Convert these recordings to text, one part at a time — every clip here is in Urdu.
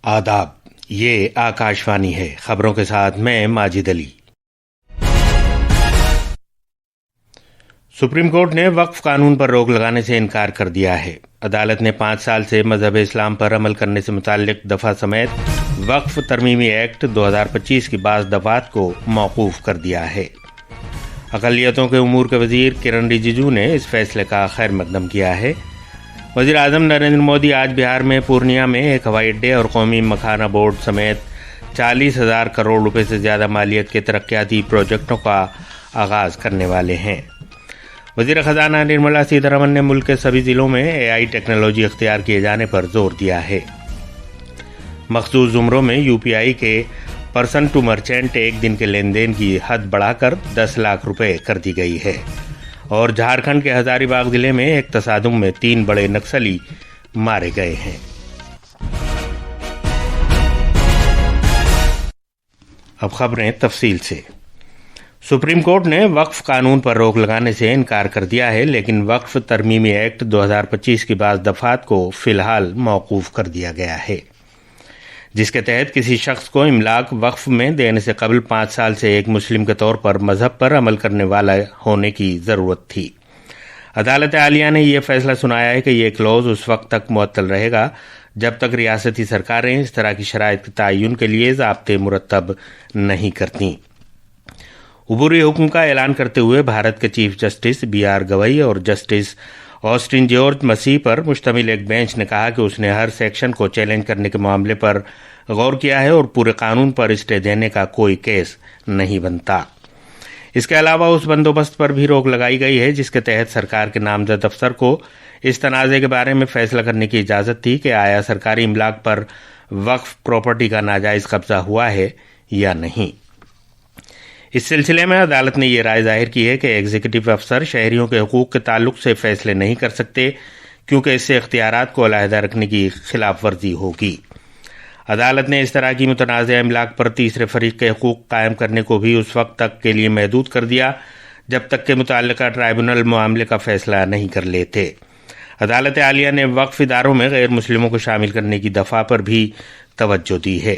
آداب، یہ آکاشوانی ہے۔ خبروں کے ساتھ میں ماجد علی۔ سپریم کورٹ نے وقف قانون پر روک لگانے سے انکار کر دیا ہے۔ عدالت نے 5 سال سے مذہب اسلام پر عمل کرنے سے متعلق دفعہ سمیت وقف ترمیمی ایکٹ 2025 کی بعض دفعات کو موقوف کر دیا ہے۔ اقلیتوں کے امور کے وزیر کرن رجیجو نے اس فیصلے کا خیر مقدم کیا ہے۔ وزیر اعظم نریندر مودی آج بہار میں پورنیا میں ایک ہوائی اڈے اور قومی مکھانا بورڈ سمیت 40,000 کروڑ روپے سے زیادہ مالیت کے ترقیاتی پروجیکٹوں کا آغاز کرنے والے ہیں۔ وزیر خزانہ نرملا سیتارمن نے ملک کے سبھی ضلعوں میں AI ٹیکنالوجی اختیار کیے جانے پر زور دیا ہے۔ مخصوص زمروں میں UPI کے پرسن ٹو مرچنٹ ایک دن کے لین دین کی حد بڑھا کر 10 لاکھ روپے کر دی گئی ہے، اور جھارکھنڈ کے ہزاری باغ ضلع میں ایک تصادم میں 3 بڑے نکسلی مارے گئے ہیں۔ اب خبریں تفصیل سے۔ سپریم کورٹ نے وقف قانون پر روک لگانے سے انکار کر دیا ہے، لیکن وقف ترمیمی ایکٹ 2025 کی بعض دفعات کو فی الحال موقوف کر دیا گیا ہے، جس کے تحت کسی شخص کو املاک وقف میں دینے سے قبل 5 سال سے ایک مسلم کے طور پر مذہب پر عمل کرنے والا ہونے کی ضرورت تھی۔ عدالت عالیہ نے یہ فیصلہ سنایا ہے کہ یہ کلوز اس وقت تک معطل رہے گا جب تک ریاستی سرکاریں اس طرح کی شرائط کے تعین کے لیے ضابطے مرتب نہیں کرتیں۔ عبوری حکم کا اعلان کرتے ہوئے بھارت کے چیف جسٹس BR گوئی اور جسٹس آسٹن جارج مسیح پر مشتمل ایک بینچ نے کہا کہ اس نے ہر سیکشن کو چیلنج کرنے کے معاملے پر غور کیا ہے اور پورے قانون پر اسٹے دینے کا کوئی کیس نہیں بنتا۔ اس کے علاوہ اس بندوبست پر بھی روک لگائی گئی ہے جس کے تحت سرکار کے نامزد افسر کو اس تنازع کے بارے میں فیصلہ کرنے کی اجازت تھی کہ آیا سرکاری املاک پر وقف پراپرٹی کا ناجائز قبضہ ہوا ہے یا نہیں۔ اس سلسلے میں عدالت نے یہ رائے ظاہر کی ہے کہ ایگزیکٹو افسر شہریوں کے حقوق کے تعلق سے فیصلے نہیں کر سکتے، کیونکہ اس سے اختیارات کو علیحدہ رکھنے کی خلاف ورزی ہوگی۔ عدالت نے اس طرح کی متنازع املاک پر تیسرے فریق کے حقوق قائم کرنے کو بھی اس وقت تک کے لیے محدود کر دیا جب تک کہ متعلقہ ٹرائبیونل معاملے کا فیصلہ نہیں کر لیتے۔ عدالت عالیہ نے وقف اداروں میں غیر مسلموں کو شامل کرنے کی دفعہ پر بھی توجہ دی ہے۔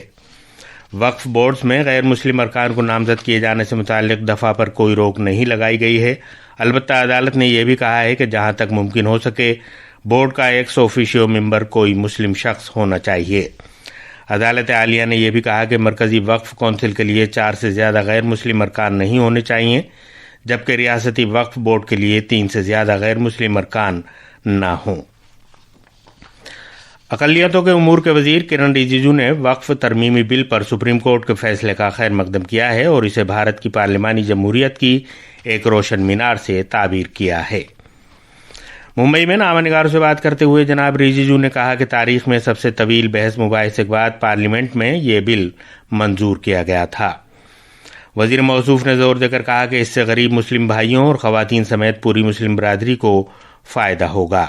وقف بورڈز میں غیر مسلم ارکان کو نامزد کیے جانے سے متعلق دفعہ پر کوئی روک نہیں لگائی گئی ہے، البتہ عدالت نے یہ بھی کہا ہے کہ جہاں تک ممکن ہو سکے بورڈ کا ایکس آفیشیو ممبر کوئی مسلم شخص ہونا چاہیے۔ عدالت عالیہ نے یہ بھی کہا کہ مرکزی وقف کونسل کے لیے 4 سے زیادہ غیر مسلم ارکان نہیں ہونے چاہیے، جبکہ ریاستی وقف بورڈ کے لیے 3 سے زیادہ غیر مسلم ارکان نہ ہوں۔ اقلیتوں کے امور کے وزیر کرن رجیجو نے وقف ترمیمی بل پر سپریم کورٹ کے فیصلے کا خیر مقدم کیا ہے اور اسے بھارت کی پارلیمانی جمہوریت کی ایک روشن مینار سے تعبیر کیا ہے۔ ممبئی میں نامہ نگاروں سے بات کرتے ہوئے جناب رجیجو نے کہا کہ تاریخ میں سب سے طویل بحث مباحثے کے بعد پارلیمنٹ میں یہ بل منظور کیا گیا تھا۔ وزیر موصوف نے زور دے کر کہا کہ اس سے غریب مسلم بھائیوں اور خواتین سمیت پوری مسلم برادری کو فائدہ ہوگا۔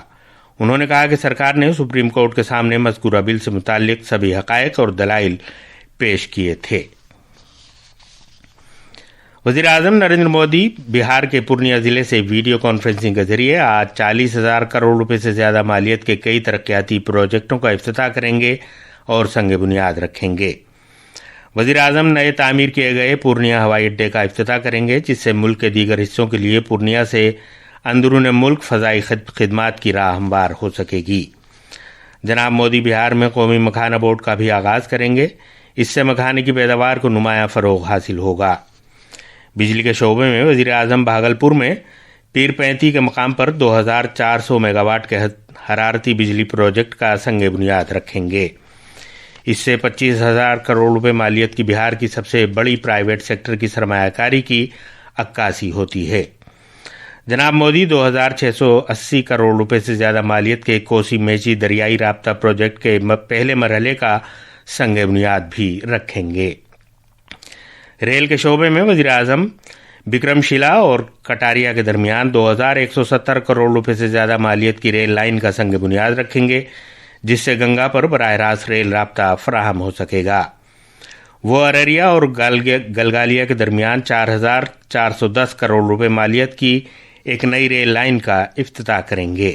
انہوں نے کہا کہ سرکار نے سپریم کورٹ کے سامنے مذکورہ بل سے متعلق سبھی حقائق اور دلائل پیش کیے تھے۔ وزیر اعظم نریندر مودی بہار کے پورنیا ضلع سے ویڈیو کانفرنسنگ کے ذریعے آج 40,000 کروڑ روپے سے زیادہ مالیت کے کئی ترقیاتی پروجیکٹوں کا افتتاح کریں گے اور سنگ بنیاد رکھیں گے۔ وزیر اعظم نئے تعمیر کیے گئے پورنیا ہوائی اڈے کا افتتاح کریں گے، جس سے ملک کے دیگر حصوں کے لیے پورنیا سے اندرون ملک فضائی خدمات کی راہ ہموار ہو سکے گی۔ جناب مودی بہار میں قومی مکھانا بورڈ کا بھی آغاز کریں گے، اس سے مکھانے کی پیداوار کو نمایاں فروغ حاصل ہوگا۔ بجلی کے شعبے میں وزیر اعظم بھاگلپور میں پیر پینتی کے مقام پر 2,400 میگا واٹ کے حرارتی بجلی پروجیکٹ کا سنگ بنیاد رکھیں گے۔ اس سے 25,000 کروڑ روپے مالیت کی بہار کی سب سے بڑی پرائیویٹ سیکٹر کی سرمایہ کاری کی عکاسی ہوتی ہے۔ جناب مودی 2,680 کروڑ روپے سے زیادہ مالیت کے کوسی میچی دریائی رابطہ پروجیکٹ کے پہلے مرحلے کا سنگ بنیاد بھی رکھیں گے۔ ریل کے شعبے میں وزیر اعظم بکرم شیلا اور کٹاریا کے درمیان 2,170 کروڑ روپے سے زیادہ مالیت کی ریل لائن کا سنگ بنیاد رکھیں گے، جس سے گنگا پر براہ راست ریل رابطہ فراہم ہو سکے گا۔ وہ ارریا اور گلگالیا کے درمیان 4,410 کروڑ روپے مالیت کی ایک نئی ریل لائن کا افتتاح کریں گے۔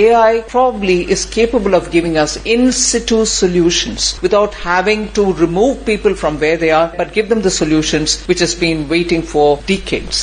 AI probably is capable of giving us in situ solutions without having to remove people from where they are, but give them the solutions which has been waiting for decades.